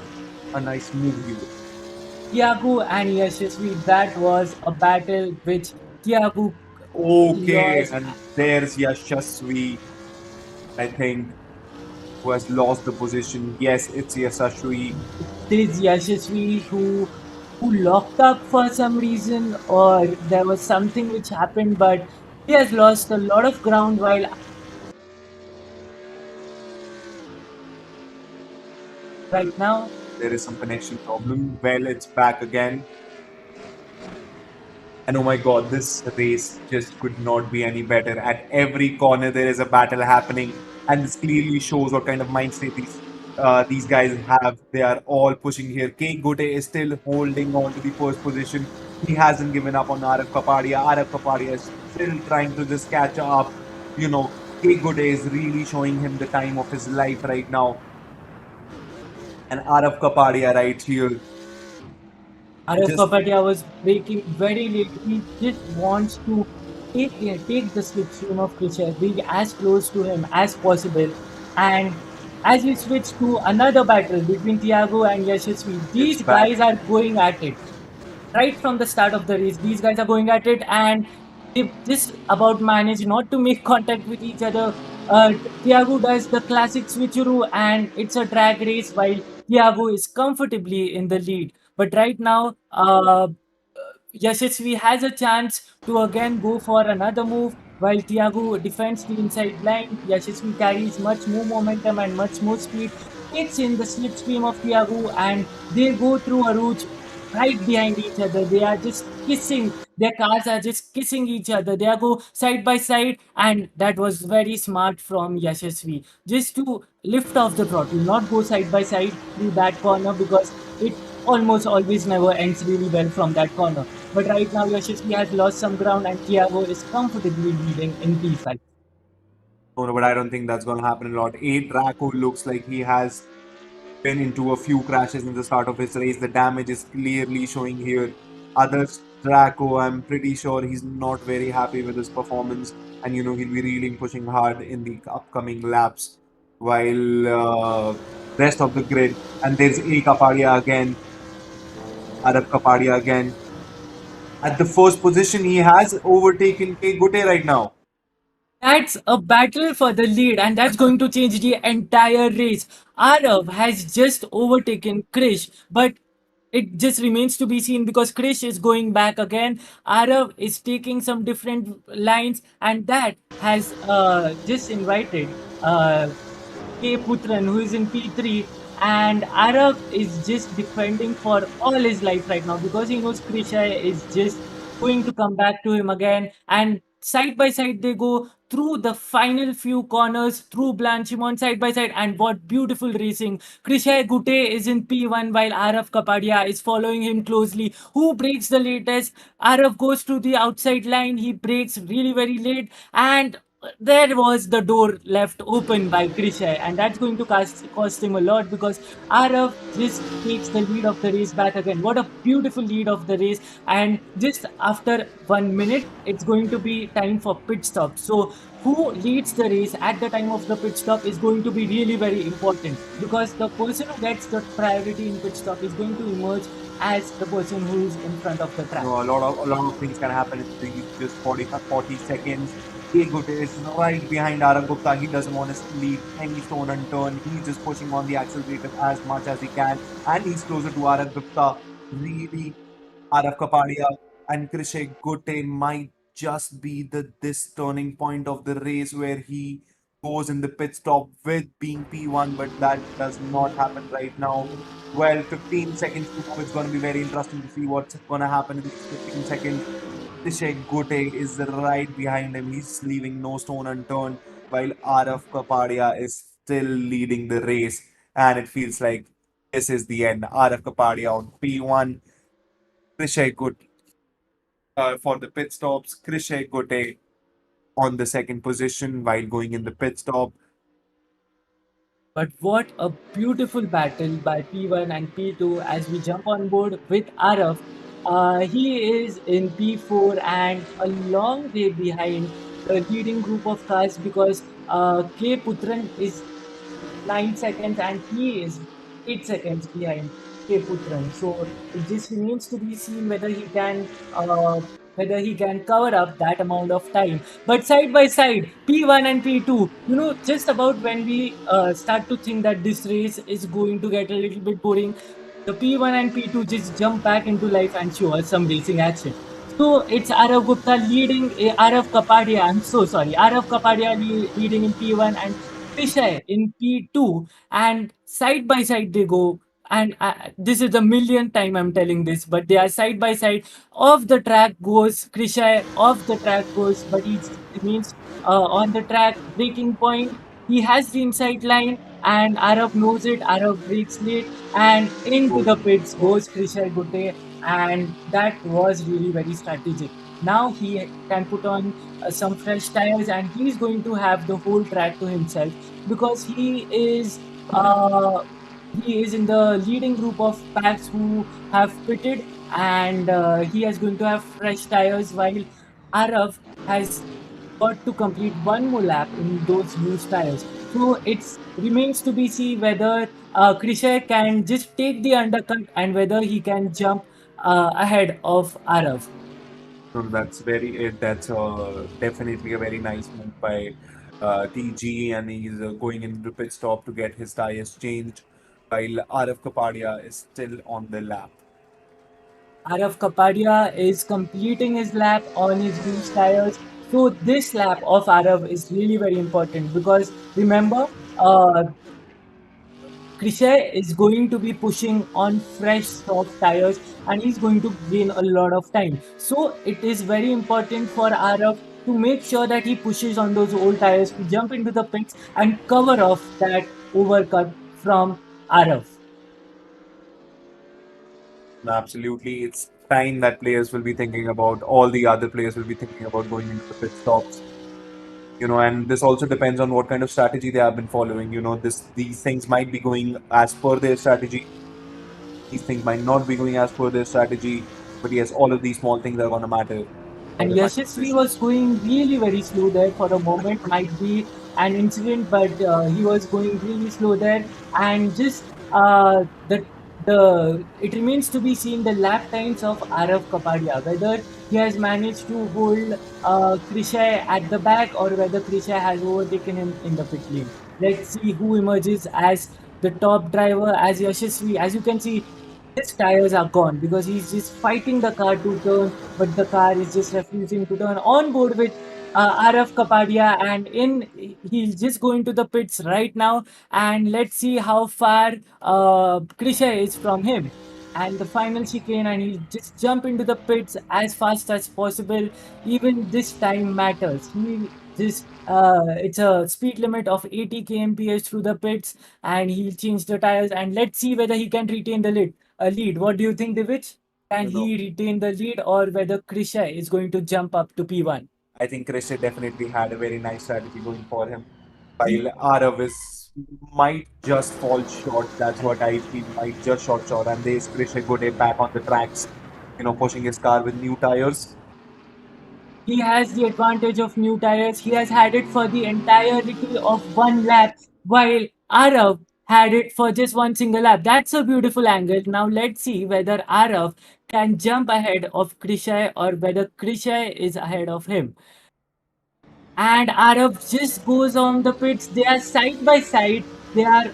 a nice move here. Thiago and Yashasvi, that was a battle which Thiago Okay, lost. and there's Yashasvi, I think, who has lost the position. Yes, it's Yashasvi. This Yashasvi who locked up for some reason, or there was something which happened, but he has lost a lot of ground while right now. There is some connection problem. Well, it's back again. And oh my god, this race just could not be any better. At every corner, there is a battle happening, and this clearly shows what kind of mind state these guys have. They are all pushing here. K Gote is still holding on to the first position. He hasn't given up on Arif Kapadia. Arif Kapadia is still trying to just catch up. You know, K Gote is really showing him the time of his life right now. And Arif Kapadia right here. Arif Just Kapadia was breaking very late. He just wants to take the slipstream of Krisha, being as close to him as possible. And as we switch to another battle between Thiago and Yashasvi, it's these back. guys are going at it right from the start of the race. These guys are going at it, and they just about manage not to make contact with each other. Thiago does the classic switcheroo, and it's a drag race while Thiago is comfortably in the lead. But right now, Yashasvi has a chance to again go for another move. While Thiago defends the inside line, Yashasvi carries much more momentum and much more speed, takes in the slipstream of Thiago, and they go through a route right behind each other. They are just kissing. Their cars are just kissing each other. They are go side by side, and that was very smart from Yashasvi. Just to lift off the throttle, not go side by side through that corner because it almost always never ends really well from that corner. But right now, Yashasvi has lost some ground, and Thiago is comfortably leading in P5. No, no, but I don't think that's going to happen a lot. A Draco looks like he has been into a few crashes in the start of his race. The damage is clearly showing here. Others, Draco, I'm pretty sure he's not very happy with his performance, and he'll be really pushing hard in the upcoming laps. While rest of the grid, and there's A Kapadia again, Arab Kapadia again. At the first position, he has overtaken K Gute right now. That's a battle for the lead, and that's going to change the entire race. Arav has just overtaken Krish, but it just remains to be seen because Krish is going back again. Arav is taking some different lines, and that has just invited K. Putran, who is in P3, and Arav is just defending for all his life right now because he knows Krisha is just going to come back to him again. And side by side they go through the final few corners through Blanchimont side by side. And what beautiful racing! Krishay Gute is in P1 while Araf Kapadia is following him closely. Who breaks the latest? Araf goes to the outside line. He breaks really very late, and there was the door left open by Krishay, and that's going to cost him a lot because Arav just takes the lead of the race back again. What a beautiful lead of the race! And just after 1 minute, it's going to be time for pit stop. So, who leads the race at the time of the pit stop is going to be really very important because the person who gets the priority in pit stop is going to emerge as the person who is in front of the You track. know, a lot of things can happen in these just 40 seconds. Egut is right behind Arab Gupta. He doesn't want to leave any stone unturned. He's just pushing on the accelerator as much as he can, and he's closer to Arab Gupta. Really, Arab Kapadia and Krishay Gutte might just be the this turning point of the race where he goes in the pit stop with being P1, but that does not happen right now. Well, 15 seconds to go. It's going to be very interesting to see what's going to happen in these 15 seconds. Abhishek Gote is right behind him. He's leaving no stone unturned, while Araf Kapadia is still leading the race. And it feels like this is the end. Araf Kapadia on P1. Krishay Gote for the pit stops. Krishay Gote on the second position while going in the pit stop. But what a beautiful battle by P1 and P2 as we jump on board with Araf. He is in P4 and a long way behind the leading group of cars because K Putran is 9 seconds and he is 8 seconds behind K Putran. So it just remains to be seen whether he can cover up that amount of time. But side by side, P1 and P2, just about when we start to think that this race is going to get a little bit boring, the P1 and P2 just jump back into life and show us some racing action. So it's Arav Gupta leading, Arav Kapadia, I'm so sorry, Arav Kapadia leading in P1 and Pishay in P2, and side by side they go. And this is the millionth time I'm telling this, but they are side by side. Off the track goes Krishay, off the track goes, but he remains on the track, breaking point. He has the inside line, and Arav knows it. Arav breaks late, and into the pits goes Krishay Gutte, and that was really very strategic. Now he can put on some fresh tires, and he's going to have the whole track to himself because uh, he is in the leading group of packs who have pitted, and he is going to have fresh tires while Arav has got to complete one more lap in those used tires. So it remains to be seen whether Krishay can just take the undercut and whether he can jump ahead of Arav. So that's definitely a very nice move by TG, and he's going into pit stop to get his tires changed, while RF Kapadia is still on the lap. Arav Kapadia is completing his lap on his used tires. So this lap of Arav is really very important because remember, uh, Krishay is going to be pushing on fresh soft tires and he's going to gain a lot of time. So it is very important for Arav to make sure that he pushes on those old tires to jump into the pits and cover off that overcut from Arav. Absolutely, it's time that players will be thinking about, all the other players will be thinking about going into the pit stops. And this also depends on what kind of strategy they have been following. These things might be going as per their strategy. These things might not be going as per their strategy. But yes, all of these small things are going to matter for And the final Yashasvi decision. was going really very slow there for a moment. Might be an incident, but he was going really slow there. And just the it remains to be seen the lap times of Arav Kapadia, whether he has managed to hold Krishay at the back or whether Krishay has overtaken him in the pit lane. Let's see who emerges as the top driver, as Yashasvi. As you can see, his tires are gone because he's just fighting the car to turn, but the car is just refusing to turn. On board with RF Kapadia, and he's just going to the pits right now. And let's see how far Krisha is from him. and the final chicane, and he just jump into the pits as fast as possible. Even this time matters. He just it's a speed limit of 80 kmph through the pits, and he'll change the tires. And let's see whether he can retain the lead. What do you think, Divij? Can You know, he retain the lead, or whether Krisha is going to jump up to P1? I think Krisha definitely had a very nice strategy going for him. While Aravis might just fall short, that's what I feel, might just short, and there's Krisha Gode back on the tracks, pushing his car with new tires. He has the advantage of new tires. He has had it for the entirety of one lap, while Arav had it for just one single lap. That's a beautiful angle. Now let's see whether Arav can jump ahead of Krishay, or whether Krishay is ahead of him. And Arav just goes on the pits. They are side by side. They are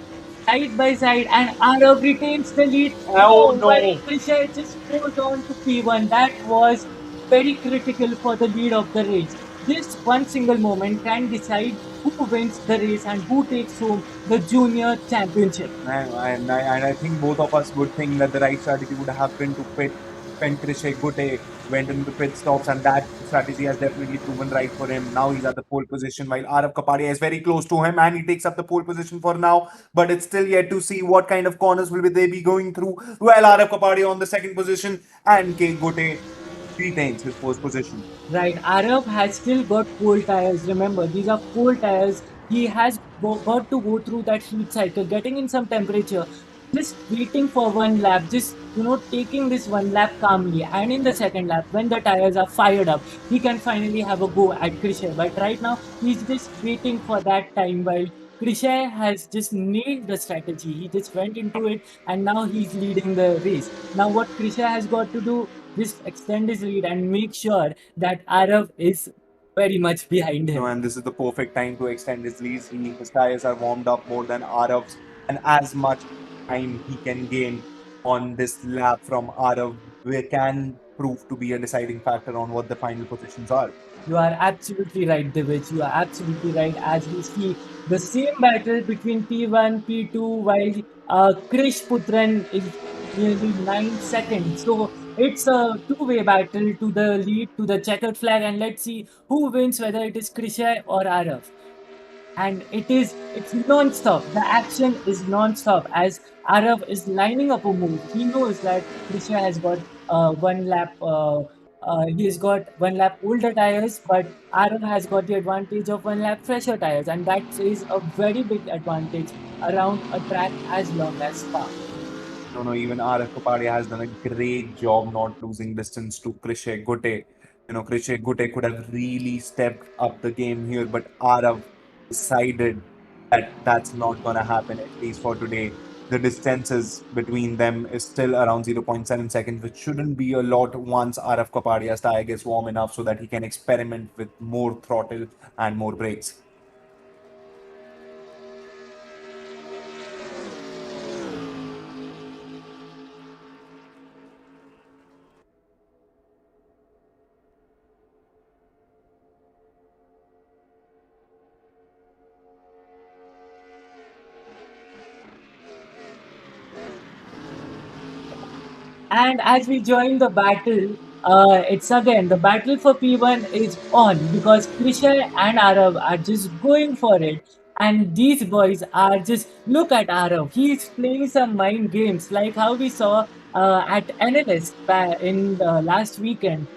side by side, and Arav retains the lead. Oh No, while no! Krisha just goes on to P1. That was very critical for the lead of the race. This one single moment can decide who wins the race and who takes home the junior championship. And I think both of us would think that the right strategy would have been to pit when Krishay Gute went into the pit stops, and that strategy has definitely proven right for him. Now he's at the pole position, while Arav Kapadia is very close to him, and he takes up the pole position for now. But it's still yet to see what kind of corners will they be going through. Well, Arav Kapadia on the second position, and K Gute retains his first position. Right, Arav has still got cold tires. Remember, these are cold tires. He has got to go through that heat cycle, getting in some temperature, just waiting for one lap, just taking this one lap calmly. And in the second lap, when the tires are fired up, he can finally have a go at Krishay. But right now, he's just waiting for that time, while Krishay has just nailed the strategy. He just went into it, and now he's leading the race. Now, what Krishay has got to do, just extend his lead and make sure that Arav is very much behind him. And this is the perfect time to extend his lead. His tires are warmed up more than Arav's, and as much time he can gain on this lap from Arav, we can prove to be a deciding factor on what the final positions are. You are absolutely right, Divij. You are absolutely right. As we see the same battle between P1, P2, while Krish Putran is nearly 9 seconds. So it's a two-way battle to the lead, to the checkered flag, and let's see who wins, whether it is Krishay or Arav. And it's non-stop. The action is non-stop as Arav is lining up a move. He knows that Krishna has got one lap. He's got one lap older tires, but Arav has got the advantage of one lap fresher tires, and that is a very big advantage around a track as long as Spa. No, even RF Kapadia has done a great job not losing distance to Krishe Gute. Krishe Gute could have really stepped up the game here, but Arav decided that that's not going to happen, at least for today. The distances between them is still around zero point 0.7 seconds, which shouldn't be a lot once RF Kapadia's tire gets warm enough so that he can experiment with more throttle and more brakes. And as we join the battle, it's again the battle for P1 is on, because Krisha and Arav are just going for it. And these boys are just look at Arav. He's playing some mind games, like how we saw at NLS in the last weekend.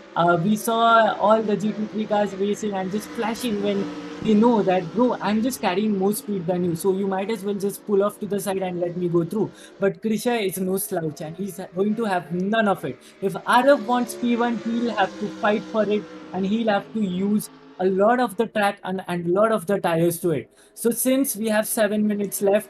We saw all the GT3 cars racing and just flashing when they know that, bro, I'm just carrying more speed than you. So you might as well just pull off to the side and let me go through. But Krisha is no slouch, and he's going to have none of it. If Arav wants P1, he'll have to fight for it, and he'll have to use a lot of the track and a lot of the tires to it. So since we have 7 minutes left,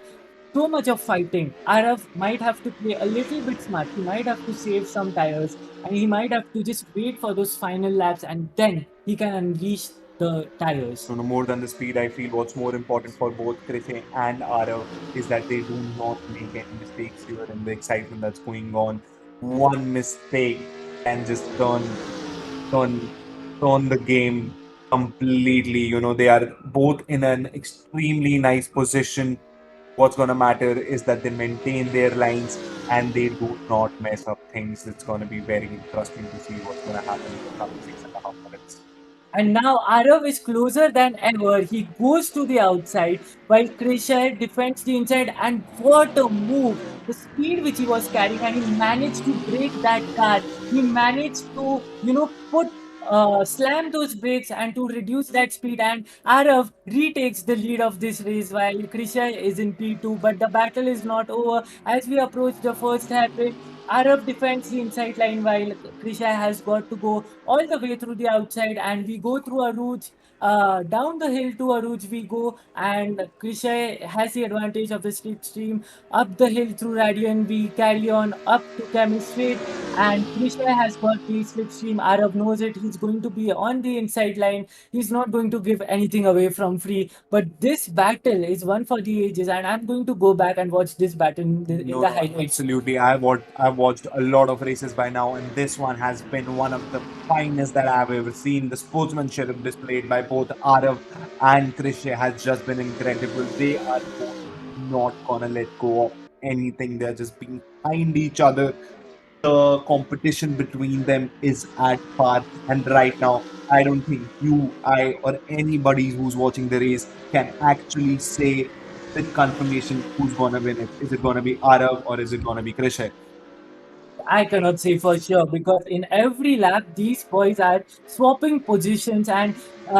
so much of fighting, Arav might have to play a little bit smart. He might have to save some tires, and he might have to just wait for those final laps, and then he can unleash the tires. So, no more than the speed, I feel what's more important for both Krishe and Arav is that they do not make any mistakes here in the excitement that's going on. One mistake can just turn, turn the game completely. They are both in an extremely nice position. What's going to matter is that they maintain their lines and they do not mess up things. It's going to be very interesting to see what's going to happen in the coming 6.5 minutes. And now Arav is closer than ever. He goes to the outside while Krisha defends the inside. And what a move! The speed which he was carrying, and he managed to break that car. He managed to, put slam those brakes and to reduce that speed. And Arav retakes the lead of this race while Krisha is in P2. But the battle is not over. As we approach the first hairpin, Arav defends the inside line while Krisha has got to go all the way through the outside, and we go through Aruj. Down the hill to Aruj we go, and Krisha has the advantage of the slipstream. Up the hill through Radian we carry on up to Camel Street, and Krisha has got the slipstream. Arav knows it. He's going to be on the inside line. He's not going to give anything away from free. But this battle is one for the ages, and I'm going to go back and watch this battle in No, the no, highlights. absolutely. I've watched a lot of races by now, and this one has been one of the finest that I've ever seen. The sportsmanship displayed by both Arav and Krisha has just been incredible. They are both not gonna let go of anything. They're just behind each other. The competition between them is at par. And right now, I don't think you, I, or anybody who's watching the race can actually say with confirmation who's gonna win it. Is it gonna be Arav or is it gonna be Krishay? I cannot say for sure because in every lap, these boys are swapping positions, and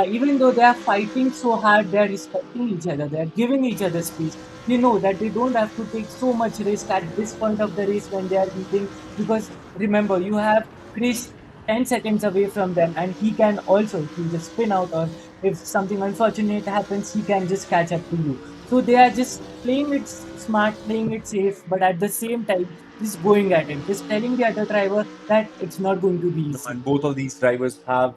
even though they are fighting so hard, they are respecting each other, they are giving each other space. They know that they don't have to take so much risk at this point of the race when they are leading because remember, you have Chris 10 seconds away from them, and he can also, if you just spin out or if something unfortunate happens, he can just catch up to you. So they are just playing it smart, playing it safe, but at the same time, just going at it, just telling the other driver that it's not going to be No, easy. and both of these drivers have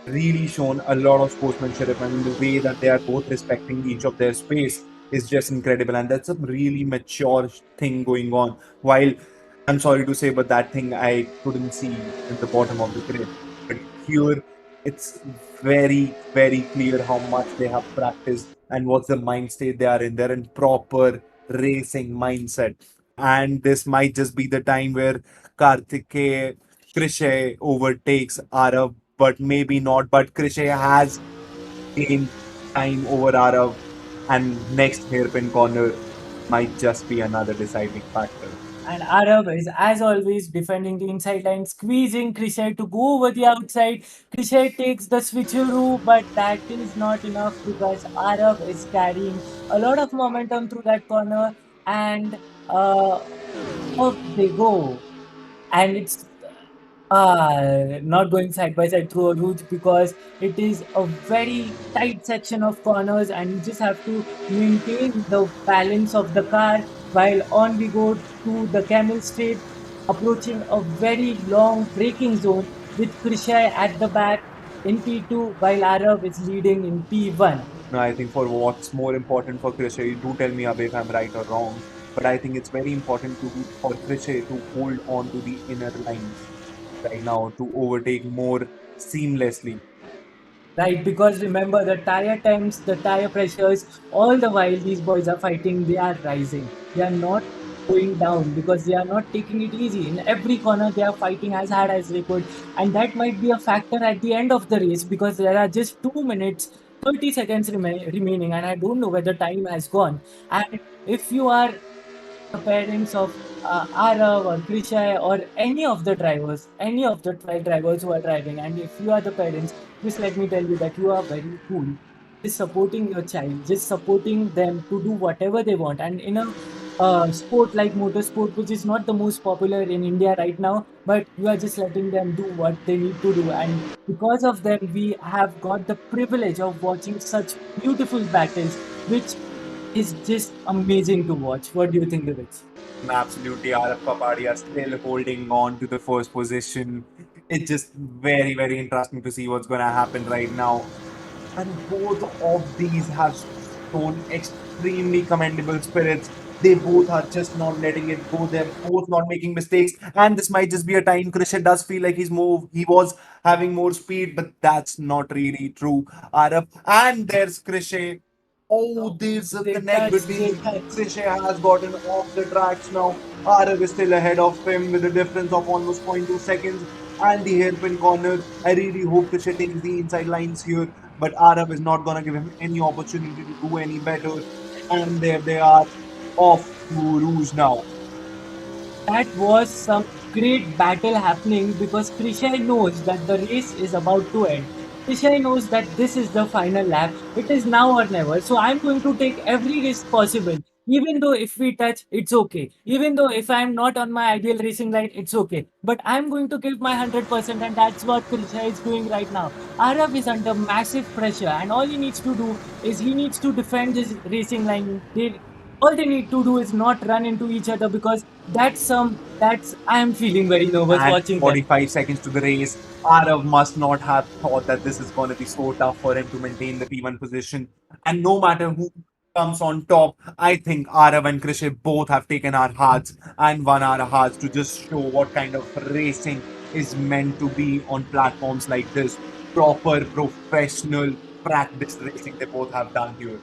really shown a lot of sportsmanship. I mean, the way that they are both respecting each of their space is just incredible, and that's a really mature thing going on. While I'm sorry to say, but that thing I couldn't see in the bottom of the grid. But here, it's very, very clear how much they have practiced and what's the mind state they are in. They're in proper racing mindset, and this might just be the time where Karthikeya Krishay overtakes Arav, but maybe not. But Krishay has gained time over Arav, and next hairpin corner might just be another deciding factor. And Arab is, as always, defending the inside line, squeezing Krishay to go over the outside. Krishay takes the switcheroo, but that is not enough because Arab is carrying a lot of momentum through that corner, and uh, off they go. And it's not going side by side through a route because it is a very tight section of corners and you just have to maintain the balance of the car while on we go to the camel straight, approaching a very long braking zone with Krishai at the back in P2 while Arav is leading in P1. No, I think for what's more important for Krishay, do tell me Abhay if I'm right or wrong. But I think it's very important for Krishay to hold on to the inner lines right now to overtake more seamlessly. Right, because remember the tire temps, the tire pressures, all the while these boys are fighting, they are rising. They are not going down because they are not taking it easy. In every corner, they are fighting as hard as they could. And that might be a factor at the end of the race because there are just 2 minutes, 30 seconds remaining, and I don't know whether time has gone. And if you are the parents of Arav or Krishay or any of the drivers, any of the 12 drivers who are driving, and if you are the parents, just let me tell you that you are very cool. Just supporting your child, just supporting them to do whatever they want. And in a sport like motorsport, which is not the most popular in India right now, but you are just letting them do what they need to do. And because of them, we have got the privilege of watching such beautiful battles, which is just amazing to watch. What do you think of it? And absolutely, Araf Papadia still holding on to the first position. It's just very, very interesting to see what's going to happen right now. And both of these have shown extremely commendable spirits. They both are just not letting it go. They're both not making mistakes. And this might just be a time Krishan does feel like he was having more speed, but that's not really true. Araf and there's Krishan. Oh, there's a They connect touch, they between touch. Krishay has gotten off the tracks now. Arav is still ahead of him with a difference of almost zero point 0.2 seconds and the hairpin corner. I really hope Krishay takes the inside lines here, but Arav is not going to give him any opportunity to do any better. And there they are off to Rouge now. That was some great battle happening because Krishai knows that the race is about to end. Krishai knows that this is the final lap. It is now or never. So I'm going to take every risk possible. Even though if we touch, it's okay. Even though if I'm not on my ideal racing line, it's okay. But I'm going to give my 100%, and that's what Krishai is doing right now. Arav is under massive pressure, and all he needs to do is he needs to defend his racing line. All they need to do is not run into each other because that's I am feeling very nervous And watching them. 45 seconds to the race. Arav must not have thought that this is going to be so tough for him to maintain the P1 position. And no matter who comes on top, I think Arav and Krishay both have taken our hearts and won our hearts to just show what kind of racing is meant to be on platforms like this. Proper professional practice racing they both have done here.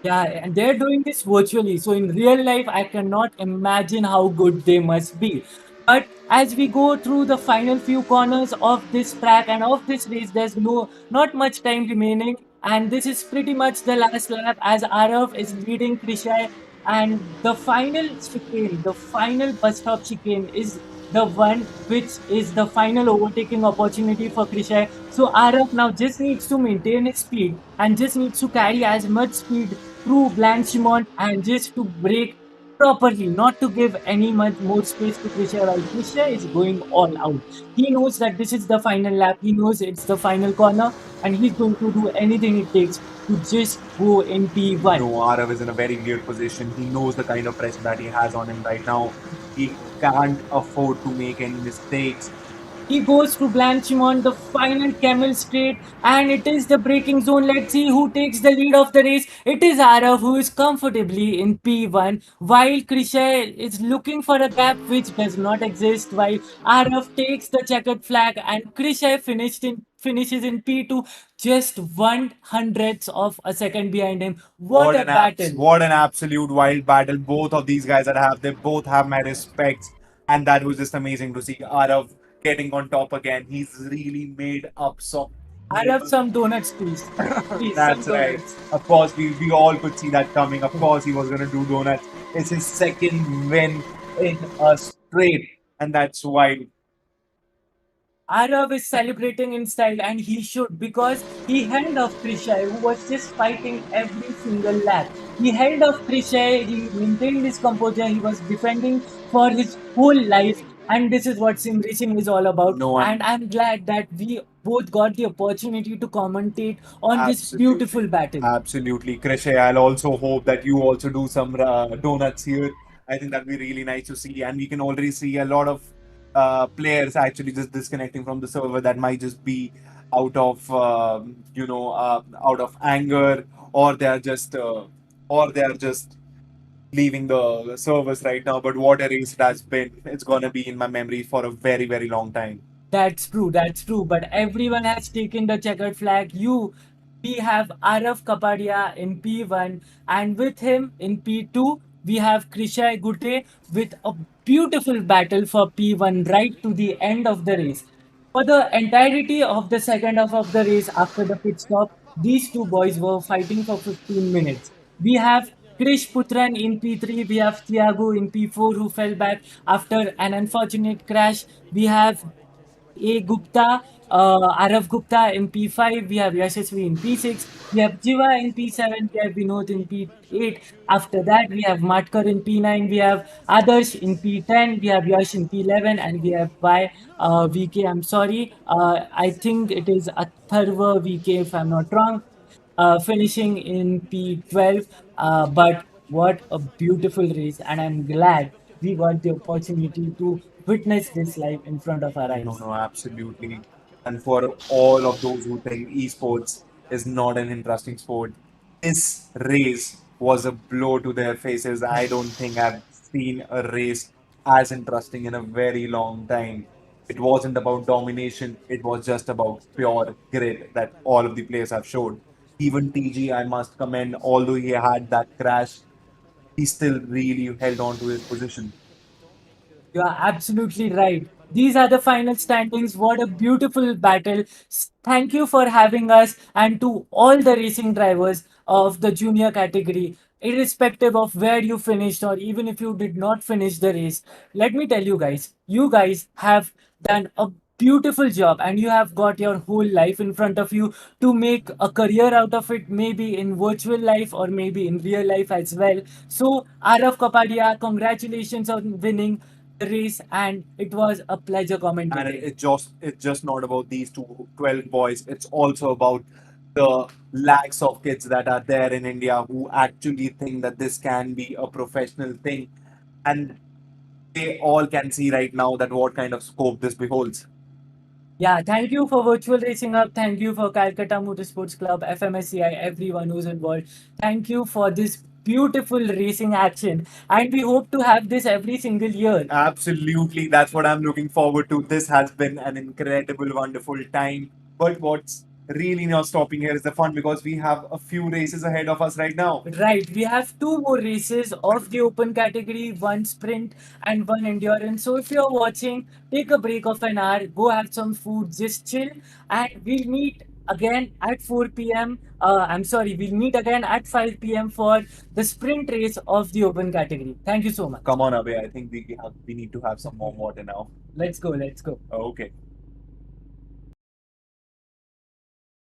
Yeah, and they're doing this virtually. So in real life, I cannot imagine how good they must be. But as we go through the final few corners of this track and of this race, there's not much time remaining. And this is pretty much the last lap as Arav is leading Krishai. And the final chicane, the final bus stop chicane is the one which is the final overtaking opportunity for Krishai. So Arav now just needs to maintain his speed and just needs to carry as much speed through Blanchimont and just to break properly, not to give any much more space to Krisha. While Krisha is going all out, he knows that this is the final lap. He knows it's the final corner, and he's going to do anything it takes to just go in P1. No, Arav is in a very weird position. He knows the kind of pressure that he has on him right now. He can't afford to make any mistakes. He goes to Blanchimont, the final camel straight, and it is the braking zone. Let's see who takes the lead of the race. It is Arav who is comfortably in P1, while Krishay is looking for a gap which does not exist. While Arav takes the checkered flag, and Krishay finishes in P2, just 1/100th of a second behind him. What a battle! What an absolute wild battle. Both of these guys that have they both have my respects. And that was just amazing to see Arav getting on top again. He's really made up some Arav, some donuts, please. Please, some That's right. donuts. Of course, we all could see that coming. Of course, he was going to do donuts. It's his second win in a straight, and that's why. Arav is celebrating in style, and he should because he held off Krishai, who was just fighting every single lap. He held off Krishai, he maintained his composure, he was defending for his whole life, and this is what sim racing is all about. No one. And I'm glad that we both got the opportunity to commentate on this Absolutely. beautiful battle. Absolutely. Krishay, I'll also hope that you also do some donuts here. I think that'd be really nice to see. And we can already see a lot of players actually just disconnecting from the server that might just be out of, out of anger, or they are just leaving the service right now. But what a race it has been. It's gonna be in my memory for a very, very long time. That's true, that's true. But everyone has taken the checkered flag. We have Arav Kapadia in P1, and with him in P2, we have Krishai Gute with a beautiful battle for P1 right to the end of the race. For the entirety of the second half of the race after the pit stop, these two boys were fighting for 15 minutes. We have Krish Putran in P3, we have Thiago in P4 who fell back after an unfortunate crash. We have A. Gupta, Arav Gupta in P5, we have Yashasvi in P6, we have Jiva in P7, we have Vinod in P8. After that, we have Matkar in P9, we have Adarsh in P10, we have Yash in P11, and we have VK. I'm sorry, I think it is Atharva VK if I'm not wrong, finishing in P12. But what a beautiful race, and I'm glad we got the opportunity to witness this live in front of our No, eyes. no, absolutely. And for all of those who think esports is not an interesting sport, this race was a blow to their faces. I don't think I've seen a race as interesting in a very long time. It wasn't about domination, it was just about pure grit that all of the players have showed. Even TG, I must commend, although he had that crash, he still really held on to his position. You are absolutely right. These are the final standings. What a beautiful battle. Thank you for having us, and to all the racing drivers of the junior category, irrespective of where you finished or even if you did not finish the race. Let me tell you guys have done a beautiful job, and you have got your whole life in front of you to make a career out of it, maybe in virtual life or maybe in real life as well. So, Araf Kapadia, congratulations on winning the race, and it was a pleasure And commentating. it's just not about these 12 boys. It's also about the lakhs of kids that are there in India who actually think that this can be a professional thing, and they all can see right now that what kind of scope this beholds. Yeah, thank you for Virtual Racing Up. Thank you for Calcutta Motorsports Club, FMSCI, everyone who's involved. Thank you for this beautiful racing action. And we hope to have this every single year. Absolutely, that's what I'm looking forward to. This has been an incredible, wonderful time. But what's really not stopping here is the fun because we have a few races ahead of us right now. Right, we have two more races of the open category, one sprint and one endurance. So if you're watching, take a break of an hour, go have some food, just chill, and we'll meet again at 4 p.m. I'm sorry, we'll meet again at 5 p.m. for the sprint race of the open category. Thank you so much. Come on, Abhay. I think we need to have some more water now. Let's go, let's go. Okay.